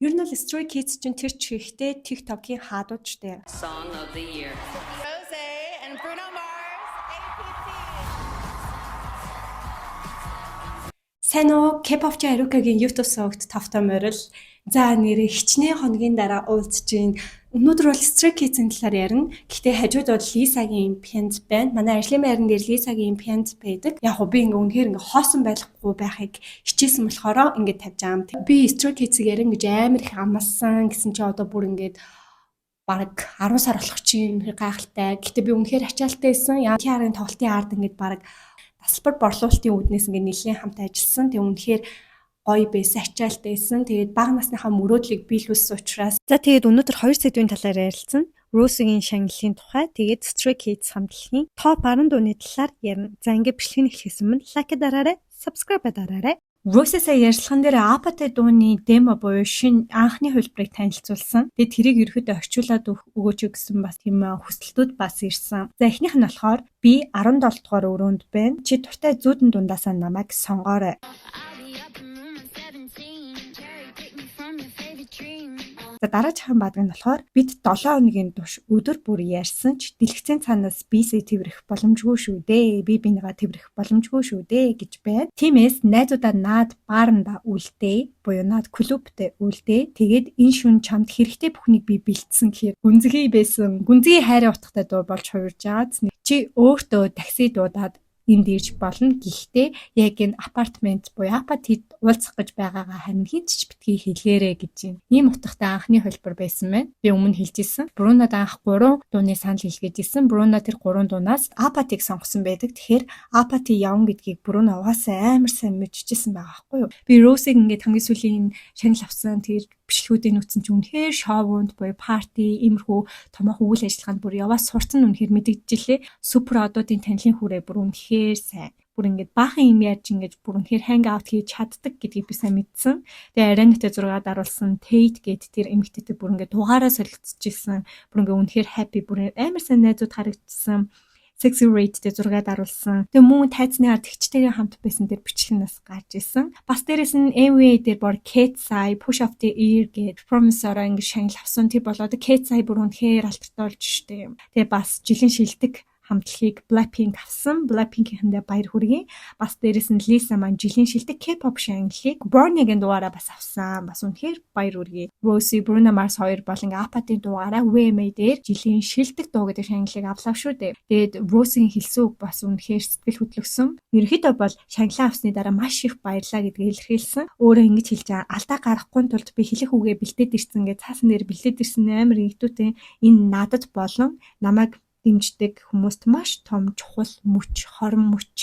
Ер нь бол Stray Kids чинь тэр чихтэй TikTok-ийн хаадууд штэ. Song of the year. Rose and Bruno Mars, APT. Сайн уу? K-pop-ч Arukагийн YouTube сувагт тавтай морил. За нэрээ хичнээн хоногийн дараа уулзж гин. Өнөөдөр бол Stray Kids-ийн талаар ярина. Гэхдээ хажууд бол Lisa-гийн Pent байна. Манай ажлын байран дээр Lisa-гийн Pent байдаг. Яг хөө би үнэхээр хоосон байхгүй байхыг хичээсэн болохоор ингээд тавьж байгаа юм. Би Stray Kids-ийг ярина гэж амар их амласан гэсэн чи одоо бүр ингээд бараг 10 сар болох чинь гайхалтай. Гэхдээ би үнэхээр ачаалттай байсан. Яарын тоглолтын ард ингээд бараг тасалбар борлуулалтын үүднээс ингээд нэлийн хамт ажилласан. Тэг үнэхээр гоё байсан, ачаалттай байсан. Тэгээд бага насныхаа мөрөөдлийг биелүүлсэн учраас тэгээд өнөөдөр хоёр сэдвийн талаар ярилцсан. Rose-гийн шагналын тухай, тэгээд Stray Kids хамтлагийн топ 10 дууны талаар ярина. За ингээд бичлэгийг эхлэхээс өмнө лайк дараарай, subscribe дараарай. Rose сая ярилцлаган дээр Apathy дууны демо буюу шинэ анхны хувилбарыг танилцуулсан. Тэгээд тэрийг ерөөхдөө орчуулад өгөөч гэсэн бас тийм хүсэлтүүд бас ирсэн. За эхнийх нь болохоор би 17 дугаар өрөөнд байна. Чи дуртай зүүдэн дундаасаа намайг сонгоорой. За дараагийн баадаг нь болохоор бид 7 хоногийн турш өдөр бүр ярьсан ч дэлгэцийн цаанаас бисээ тэрвэрэх боломжгүй шүү дээ. Би бинийгаа тэрвэрэх боломжгүй шүү дээ гэж байна. Тиймээс найзуудаа наад бааранда үлдээ. Буюу наад клубтээ үлдээ. Тэгээд энэ шүн чамд хэрэгтэй бүхнийг би бэлдсэн гэхээр гүнзгий байсан. Гүнзгий хайрын утгатай дуу болж хувирж байгаа. Чи өөртөө такси дуудаад энд ирж болно. Гэхдээ яг энэ апартмент буюу апатид уулзах гэж байгаагаа харин хинт ч битгий хэлээрэ гэж юм. Ийм утгатай анхны хувилбар байсан байна. Би өмнө хэлжсэн. Брунод анх 3 дууны санал хэлгээжсэн. Бруно тэр 3 дуунаас апатиг сонгосон байдаг. Тэгэхээр апати явна гэдгийг Бруно угаасаа амар сайн мэдчихсэн байгаа байхгүй юу? Би Rose-ийг ингээд хамгийн сүүлийн шагнал авсан тэр бичлэгүүдийн үтсэн чинь үнэхээр шоунд буюу парти иймэрхүү томоохон үйл ажиллагаанд бүр яваа сурцсан үнэхээр мэдэгдчихлээ. Супер одуудын танилын хүрээ бүр үнэхээр сайн. Бүр ингээд баахан юм яаж ингэж бүр үнэхээр ханг аут хийж чаддаг гэдгийг би сайн мэдсэн. Тэгээ Аринатай 6-аад аруулсан Tate гэд тэр эмэгтэйтэй бүр ингээд дугаараа солилцчихсан. Бүр ингээд үнэхээр happy бүр амар сайн найзууд харагдсан. Sexy Rate-тэй 6-аад аруулсан. Тэгээ мөн тайцны ард тэгчтэйгээ хамт байсан тэр бичлэгнээс гарч исэн. Бас дээрэс нь MV дээр бор Cat's Eye, Push Off the Ear гэдэг Promise-ороо ингэ шагнал авсан. Тэр болоод Cat's Eye бүр үнэхээр алдартай болж штэ. Тэгээ бас жилийн шилдэг хамтлагийг Blackpink авсан. Blackpink-ийнхэндээ баяр хүргэе. Бас дээрэс нь Lisa маань жилийн шилдэг K-pop шагналыг Born-ийн дугаараа бас авсан. Бас үнэхээр баяр хүргэе. Rose, Bruno Mars хоёр бол ингээ Apathy дугаараа WMA дээр жилийн шилдэг дуу гэдэг шагналыг авлаа шүү дээ. Тэгээд Rose-ийн хэлсэн үг бас үнэхээр сэтгэл хөдлөсөн. Ерөнхийдөө бол шагналаа авсны дараа маш их баярлаа гэдгийг илэрхийлсэн. Өөрөө ингэж хэлж байгаа. Алдаа гарахгүй тулд би хэлэх үгээ бэлдээд ирсэн гэж цаасан дээр бэлдээд ирсэн амар игдүүтэй. Энэ надад болон намайг дэмждэг хүмүүст маш том чухал мөч, хорон мөч.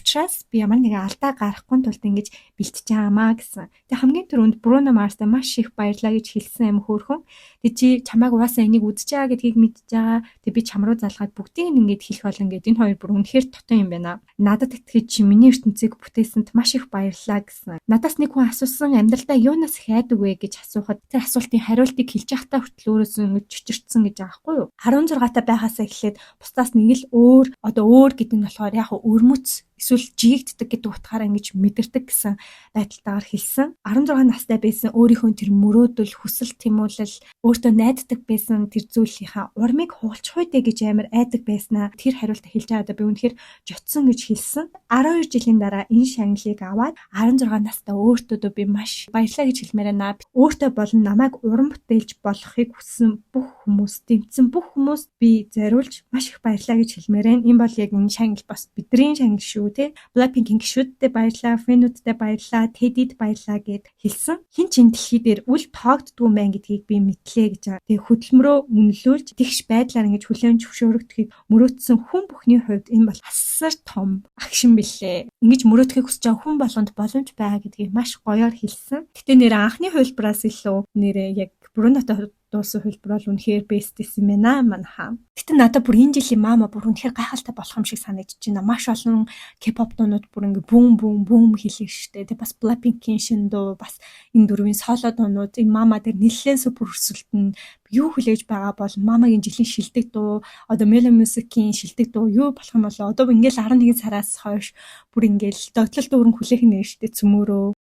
Учираас би ямар нэгэн алдаа гарахгүй тулд ингэж бэлтэж байгаамаа гэсэн. Тэг хамгийн түрүүнд Bruno Mars-тай маш их баярлаа гэж хэлсэн юм хөөрхөн. Тэг чи чамайг угаасаа энийг үзэж байгаа гэдгийг мэдж байгаа. Тэг би чам руу залгаад бүгдийг ингэж хэлэх болно гэд энэ хоёр бүр үнэхээр тотон юм байна. Надад итгэж чи миний ертөнцийг бүтээсэнд маш их баярлаа гэсэн. Надаас нэг хүн асуусан амьдралдаа юунаас их айдаг вэ гэж асуухад тэр асуултын хариултыг хэлж явахдаа хүртэл өөрөөсөө ингэж чичирдсэн гэж байгаа байхгүй юу? 16 та байхасаа эхлээд бусдаас нэг л өөр гэдэг нь болохоор яг өрмөц эсвэл жигддэг гэдэг утгаараа ингэж мэдэрдэг гэсэн байдалтайгаар хэлсэн. 16 настай байсан өөрийнхөө тэр мөрөөдөл, хүсэл тэмүүлэл, өөртөө найддаг байсан тэр зүйлийнхаа урмыг хугалчих үедээ гэж амар айдаг байснаа тэр хариултаа хэлж байгаадаа би үнэхээр жотсон гэж хэлсэн. 12 жилийн дараа энэ шагналыг аваад 16 настай өөртөө би маш баярлалаа гэж хэлмээр байна. Өөртөө болон намайг уран бүтээлж болохыг хүссэн бүх хүмүүс, дэмжсэн бүх хүмүүст би зориулж маш их баярлалаа гэж хэлмээр байна. Энэ бол яг энэ шагнал бас бидний шагнал шүү. Blackpink гişүүдтэй баярлаа, Fanүүдтэй баярлаа, Teddyд баярлаа гэд хэлсэн. Хин чин дэлхий дээр үл тоогддгүй мэн гэдгийг би мэдлээ гэж байгаа. Тэгээ хөдөлмөрөө үнэлүүлж тэгш байдлаар ингэж хүлээн зөвшөөрөгдөхийг мөрөөдсөн хүн бүхний хувьд энэ бол асар том агшин билээ. Ингэж мөрөөдөхийг хүсэж байгаа хүн болгонд боломж байгаа гэдгийг маш гоёор хэлсэн. Гэтэ нэр анхны хувилбараас илүү нэрээ яг Bruno-той дуусан хувилбар бол үнэхээр best юм байна манайхаа. Гэтэ надад бүр энэ жилийн мама бүр үнэхээр гайхалтай болох юм шиг санагдаж байна. Маш олон K-pop дуунууд бүр ингээ бүүм хийлээ штэ. Тэг бас Blackpink-ийн шин дуу, бас энэ дөрвийн соло дуунууд энэ мама дээр нэлээд супер өрсөлдөн юу хүлээж байгаа бол мамагийн жилийн шилдэг дуу, одоо Melon Music-ийн шилдэг дуу юу болох юм болоо. Одоо ингээл 11 сараас хойш бүр ингээл догтлол дүүрэн хүлээх нэ штэ цөмөрөө.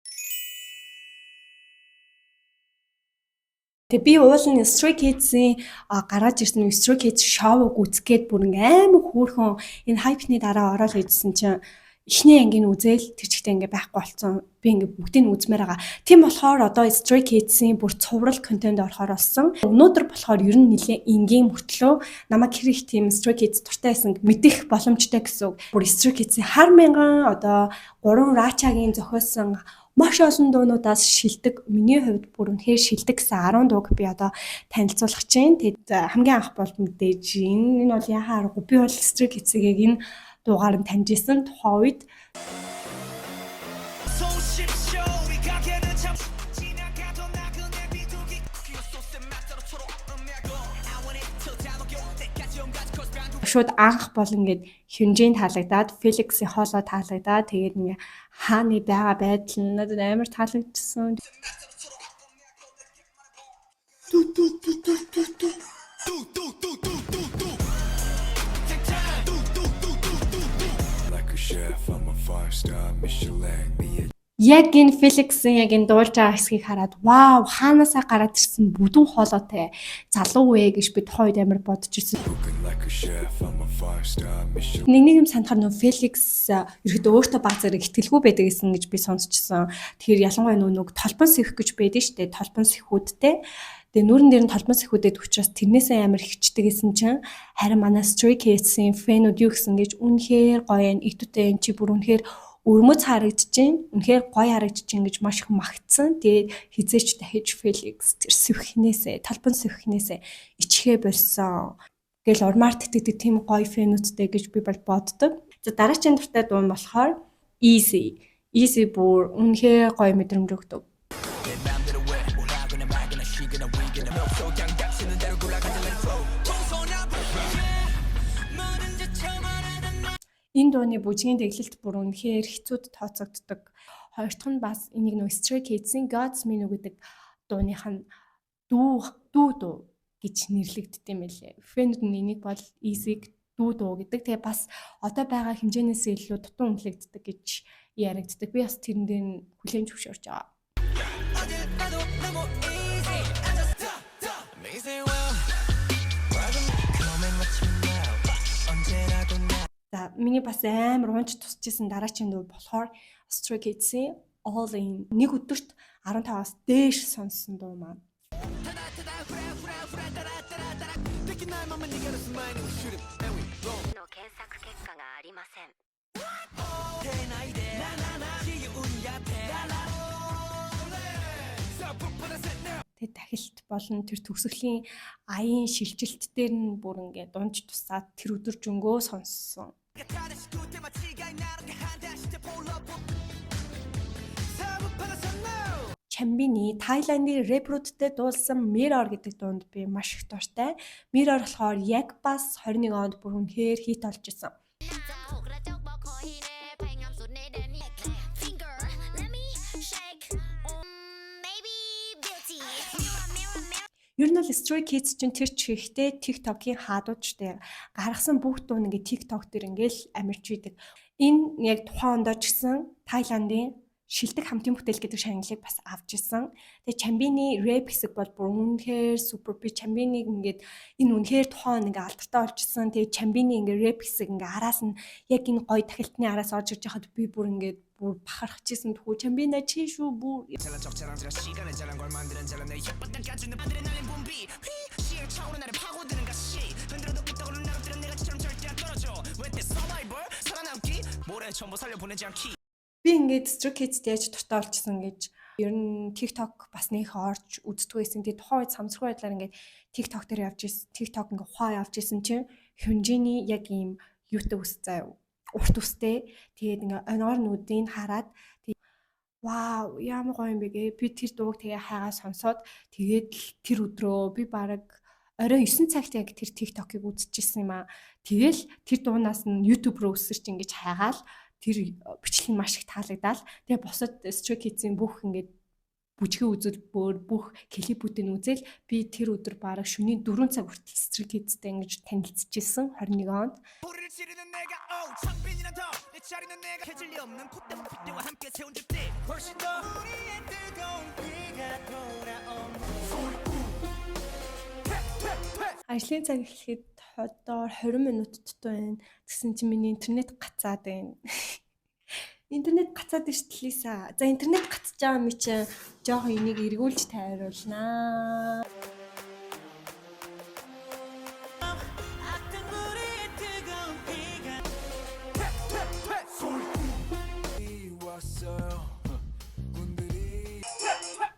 Тэгээ би уулын Stray Kids-ийн гараад ирсэн Stray Kids шоуг үзгээд бүр амар хөөрхөн энэ хайпны дараа ороод ирсэн чинь эхний ангийн үзэл тэр чигтээ ингээ байхгүй болсон. Би ингээ бүгдийг нь үзмээр байгаа. Тийм болохоор одоо Stray Kids-ийн бүр цуврал контент орохоор болсон. Өнөөдөр болохоор ер нь нэлээд энгийн мөртлөө намайг хэрэг тийм Stray Kids дуртай байсан мэдэх боломжтой гэсэн үг. Бүр Stray Kids-ийн 10,000 одоо 3 Рачагийн зохиосон маш олон дуунуудаас шилдэг. Миний хувьд бүр үнэхээр шилдэг гэсэн 10 дууг би одоо танилцуулах чинь. Тэгээд хамгийн анх бол мэдээж энэ бол яхаа аргагүй. Би бол Stray Kids-ийг энэ дуугаар нь таньж исэн тухайн үед. Шууд анх бол ингээд хэмжээнд таалагдаад Felix-ийн хоолой таалагдаад тэгээд ингээ хааны байгаа байдал нь надад амар таалагдсан. Яг энэ Felix-ийн яг энэ дуулж байгаа хэсгийг хараад вау хаанасаа гараад ирсэн бүдүүн хоолойтой залуу вэ гэж би тухайн үед амар бодож ирсэн. Нэг юм санахаар нөө Felix ерөөдөө өөртөө баг зэрэг ихтгэлгүй байдаг гэсэн гэж би сонсчихсон. Тэгэхээр ялангуяа нэг толбон сэвх гэж байдаг шүү дээ. Толбон сэхүүдтэй. Тэгээ нүүрэн дээр нь толбон сэхүүдэд учраас тэрнээсээ амар хичдэг гэсэн чинь харин манай Stray Kids-ийн фэнүүд юу гэсэн гэж үнэхээр гоё энэ итүтэй энэ чи бүр үнэхээр өрмөц харагдчихээн. Үнэхээр гоё харагдчихээн гэж маш их магтсан. Тэгээд хизээч дахиж Felix тэр сэвхнээсээ толбон сэвхнээсээ ичхээ болсон. Гэл урмаар тэтгдэг тийм гоё фэнүүдтэй гэж би бол боддог. За дараагийн дуртай дуу нь болохоор Easy. Easy бүр үнэхээр гоё мэдрэмж өгдөг. Энэ дууны бүжгийн дэглэлт бүр үнэхээр хэцүүд тооцогддог. Хоёр дахь нь бас энийг нөө Stray Kids-ийн God's Menu гэдэг дууных нь дүү гэж нэрлэгддэг юм байлээ. Фэнүүд нь энийг бол Easy-г дүү гэдэг. Тэгээ бас одоо байгаа хэмжээнээс илүү дутуу үнэлэгддэг гэж яригддаг. Би бас тэрэн дээр нь хүлээн зөвшөөрч байгаа. За миний бас амар унж тусчихсан дараагийн дуу болохоор Stray Kids-ийн All In. Нэг өдөрт 15-аас дээш сонссон дуу маань. Тэгээд дахилт болон тэр төгсгөлийн аян шилжилт дээр нь бүр ингээд унж тусаад тэр өдөр жөнгөө сонссон. Чамбины Тайландын рэпрүүдтэй дуулсан Mirror гэдэг дуунд би маш их дуртай. Mirror болохоор яг бас 21 онд бүр үнэхээр хит олж исэн. Ер нь бол Stray Kids чинь тэр чихтэй TikTok-ийн хаадууд штэ. Гаргасан бүх дуу нэг TikTok дээр ингээл амирч идэг. Энэ яг тухайн ондоо ч гэсэн Тайландын шилдэг хамтын бүтээл гэдэг шагналыг бас авч исэн. Тэгээ Чамбины рэп хэсэг бол бүр үнэхээр супер. Би Чамбиныг ингээд энэ үнэхээр тухайн ингээ алдартай болж исэн. Тэгээ Чамбины ингээ рэп хэсэг ингээ араас нь яг энэ гоё тахилтны араас орж ирж байхад би бүр ингээд бүр бахархчихсан тхүү Чамбина чи шүү бүр. Би ингээд Stray Kids яаж дуртай болчихсон гэж ер нь TikTok бас нөх орж үздэг байсан. Тэгээ тухайн үед самсрах байдлаар ингээд TikTok дээр явж ирсэн. TikTok ингээ ухаа явж ирсэн чинь хэмжээний яг ийм юутай үс заяа. Урт үстэй. Тэгээд ингээ оноор нүдийг хараад вау ямар гоё юм бэ гээ. Би тэр дууг тэгээ хайгаа сонсоод тэгээд тэр өдрөө би бараг орой 9 цагт яг тэр TikTok-ыг үзчихсэн юм аа. Тэгэл тэр дуунаас нь YouTube руу өсөрч ингэж хайгаал тэр бичлэг нь маш их таалагдаад тэгээ босод Stray Kids-ийн бүх ингээд бүжгийн үзэлбөр бүх клипүүдийг үзэл би тэр өдөр бараг шөнийн 4 цаг хүртэл Stray Kids-тэй ингэж танилцчихсан 21 онд. Ажлын цаг эхлэхэд одоо 20 минуттай байна. Тэгсэн чинь миний интернет гацаад байна. Интернет гацаад шүү дээ Лиса. За интернет гацж байгаа ми чи жоохон энийг эргүүлж тайруулнаа.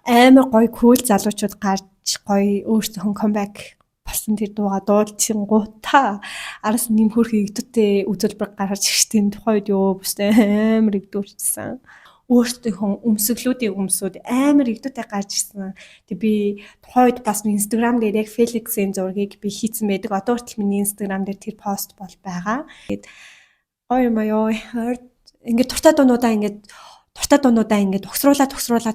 Амар гоё кул залуучууд гарч гоё өөрсдөө comeback болсон тэр дууга дуулчихгуудаа араас нэмхөрх игдүүтэй үзүүлбэр гаргаж ирсэн тухайд ёо бүстэй амар игдүүрчсэн. Өөрсдийнхөө өмсгөлүүдийн өмсүүд амар игдүүтэй гарч ирсэн. Тэг би тухайд бас Instagram дээр яг Felix-ийн зургийг би хийцэн байдаг. Одоо хүртэл миний Instagram дээр тэр пост бол байгаа. Тэгээд гоё юм аа ёо. Ингээд дуртай дуунуудаа ингээд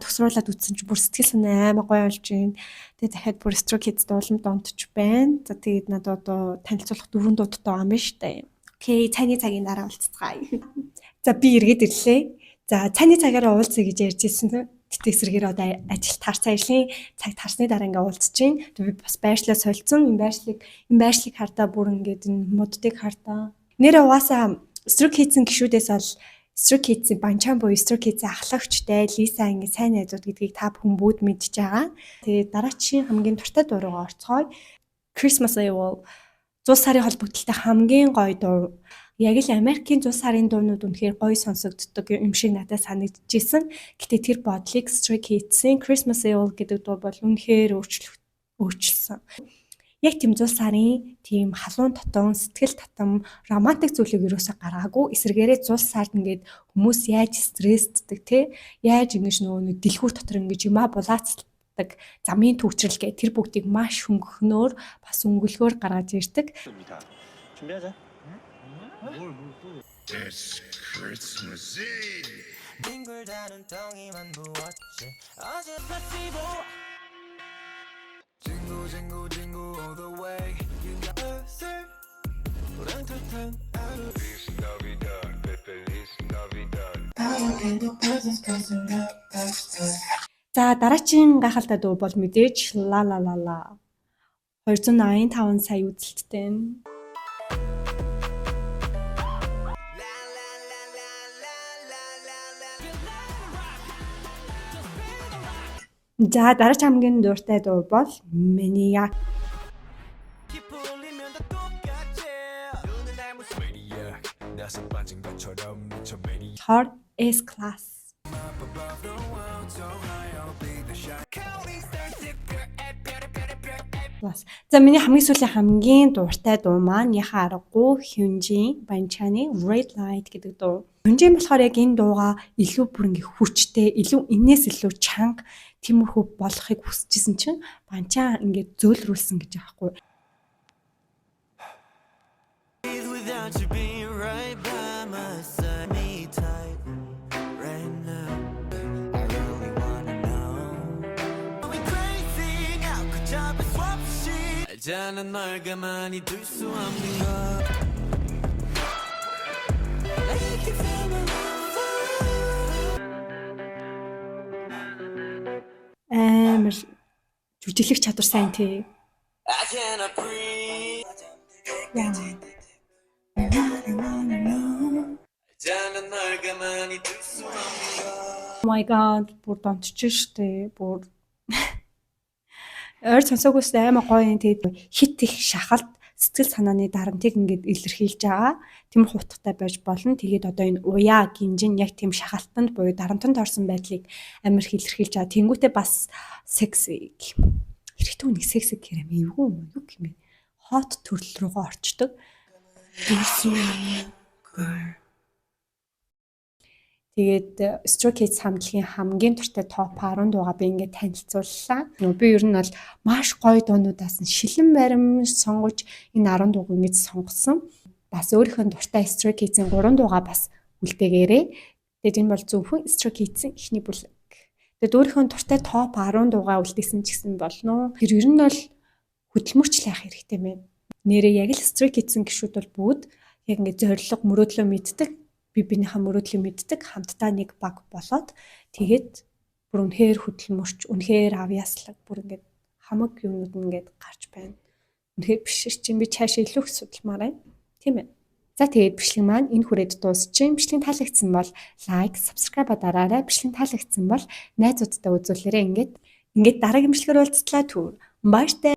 төгсруулаад үтсэн чи бүр сэтгэл санаа амар гоё болж байна. Тэгээ дахиад бүр Stray Kids дуулам донтч байна. За тэгээд надад одоо танилцуулах 4 дуудтай байгаа юм шүү дээ. Окей, цайны цагийн дараа уулзцгаая. За би эргээд ирлээ. За цайны цагаараа уулзъя гэж ярьжсэн. Гэтэ эсрэгээр одоо ажил тарцсан ажлын цаг тарсны дараа ингээ уулзж чинь. Би бас байршлаа солилцсон. Энэ байршлыг хардаа бүр ингээд энэ моддыг хардаа. Нэрээ угаасаа Stray Kids-ийн гишүүдээс бол Stray Kids-ийн Банчаан буюу Stray Kids-ийн ахлагчтай Лиса ингээ сайн найзууд гэдгийг та бүхэн бүгд мэдж байгаа. Тэгээд дараагийн хамгийн дуртай дуу руугаа орцгоё. Christmas Eve 100 сарын холбогдлолтой хамгийн гоё дуу. Яг л Америкийн 100 сарын дуунууд үнэхээр гоё сонсогддог юм шиг надад санагдчихсэн. Гэтэ тэр бодлыг Stray Kids-ийн Christmas Eve гэдэг дуу бол үнэхээр өөрчилсөн. Яг тийм 100 сарын тийм халуун татан, сэтгэл татам, романтик зүйлийг юусаа гаргаагүй. Эсвэргээрээ 100 сард ингээд хүмүүс яаж стрессддэг те, яаж ингэж нөгөө дэлгүүр дотор ингэж юмаа булаацдаг замын төвчрэл гэх тэр бүгдийг маш хөнгөнөөр бас өнгөлгөөр гаргаж ирдэг. 준비하자. It's Christmas Eve. 빙글다는 덩이만 부었지 어제 플라시보 Jingle jingle jingle all the way You got a sir 우랑탕탕 아루 Feliz Navidad, Feliz Navidad. Power candle presents present up За дараагийн гайхалтай дуу бол мэдээж ла ла ла ла 285 сая үзэлттэй. За дараагийн хамгийн дуртай дуу бол Maniac. 깊이 울리면 다 똑같지 눈을 닮은 Maniac, 나서 빠진 것처럼 미쳐 maniac. Hard S Class. above the world so high I'll be the shine Call me thirsty girl За миний хамгийн сүүлийн хамгийн дуртай дуу маань яхаа аргагүй Hyunjin Banchani Red Light гэдэг дуу. Hyunjin болохоор яг энэ дууга илүү бүр ингээ хүчтэй, илүү энээс илүү чанга тиймэрхүү болохыг хүсэжсэн чинь Банчаа ингээ зөөлрүүлсэн гэж аахгүй. Without you being right by my side me tight right now I really wanna know Are we crazy now 그 잡을 수 없이 알잖아 널 가만히 둘 수 없는 것 Make you feel my love Амар жүжиглэх чадвар сайн тий. I cannot breathe 알잖아 널 가만히 둘 수 없는 것 Oh my god бүр донтчих штэ бүр ойр сонсоогоос амар гоё юм тэгээд хит их шахалт сэтгэл санааны дарамтыг ингээд илэрхийлж байгаа. Тэм хутгатай байж болно. Тэгээд одоо энэ уяа гинжин яг тийм шахалтанд буюу дарамтанд орсон байдлыг амар их илэрхийлж байгаа. Тэнгүүтээ бас секси. Хэрэгтэй үнийг секси гэрэм эвгүй юм юу гэмээ. Хот төрөл рүүгээ орчдөг. Тэгээд Stray Kids хамтлагийн хамгийн дуртай топ 10 дуугаа би ингээд танилцууллаа. Би ер нь бол маш гоё дуунуудаас нь шилэн баримт сонгож энэ 10 дууг ингэж сонгосон. Бас өөрийнхөө дуртай Stray Kids-ийн 3 дуугаа бас үлдээгээрэй. Тэгээд энэ бол зөвхөн Stray Kids-ийн эхний бүлэг. Тэгээд өөрийнхөө дуртай топ 10 дуугаа үлдээсэн ч гэсэн болно. Тэр ер нь бол хөдөлмөрч лайх хэрэгтэй байна. Нэрээ яг л Stray Kids-ийн гишүүд бол бүгд яг ингээд зориг мөрөөдлөө мэддэг. Бибинийхээ мөрөөдлийг мэддэг хамтдаа нэг баг болоод тэгээд бүр үнэхээр хөдөлмөрч, үнэхээр авьяаслаг бүр ингээд хамаг юмнууд ингээд гарч байна. Үнэхээр биш чинь би цаашаа илүү их судалмаар байна. Тийм ээ. За тэгээд бичлэг маань энэ хүрээд дуусчихин. Бичлэг таалагдсан бол лайк, subscribe дараарай. Бичлэг таалагдсан бол найзуудтай үзүүлээрэй. Ингээд дараагийн бичлэгээр уулзтлаа түр. Баяртай.